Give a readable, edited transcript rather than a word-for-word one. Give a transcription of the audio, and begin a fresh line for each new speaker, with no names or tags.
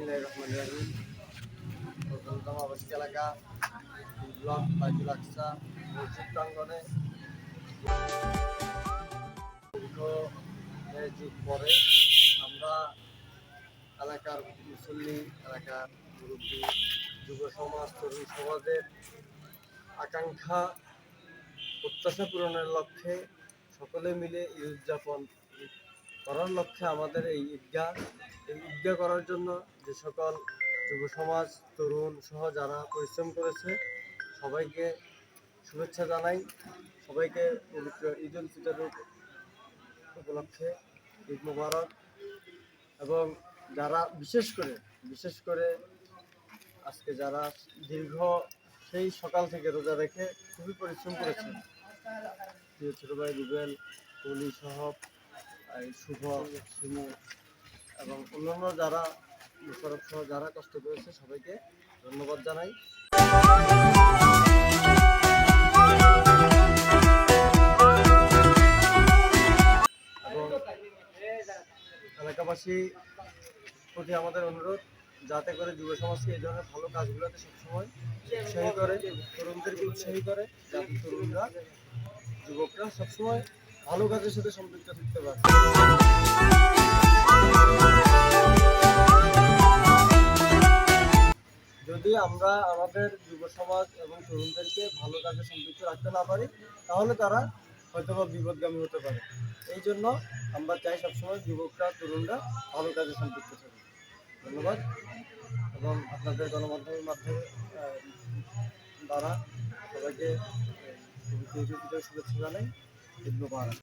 বিসমিল্লাহির রহমানির রহিম। আবাসিক এলাকা ব্লক বাইতুল আকসা মসজিদ প্রাঙ্গণে দীর্ঘ যুগ পরে আমরা এলাকার মুসল্লি, এলাকার মুরব্বী, যুব সমাজ, তরুণ সমাজের আকাঙ্ক্ষা প্রত্যাশা পূরণের লক্ষ্যে সকলে মিলে ঈদ উদযাপন করার লক্ষ্যে আমাদের এই ঈদগাহ করার জন্য যে সকল যুব সমাজ, তরুণ সহ যারা পরিশ্রম করেছে সবাইকে শুভেচ্ছা জানাই। সবাইকে পবিত্র ঈদ উল ফিতর উপলক্ষে ঈদ মোবারক। এবং যারা বিশেষ করে আজকে যারা দীর্ঘ সেই সকাল থেকে রোজা রেখে খুবই পরিশ্রম করেছেন, ছোট ভাই রুবেল, কলি সহ শুভ, শিমু এবং অন্যান্য যারা মোশারফ সহ যারা কষ্ট করেছে সবাইকে ধন্যবাদ জানাই। এবং এলাকাবাসী প্রতি আমাদের অনুরোধ, যাতে করে যুব সমাজকে এই ধরনের ভালো কাজগুলোতে সবসময় উৎসাহী করে, তরুণদেরকে উৎসাহী করে, যাতে তরুণরা, যুবকরা সবসময় ভালো কাজের সাথে সম্পৃক্ত থাকতে পারে। যদি আমরা আমাদের যুব সমাজ এবং তরুণদেরকে ভালো কাজে সম্পৃক্ত রাখতে না পারি, তাহলে তারা হয়তোবা বিপদগামী হতে পারে। এই জন্য আমরা চাই সবসময় যুবকরা, তরুণরা ভালো কাজে সম্পৃক্ত থাকে। ধন্যবাদ। এবং আপনাদের গণমাধ্যমের মাধ্যমে দ্বারা সবাইকে শুভেচ্ছা জানাই। ঈদ মোবারক।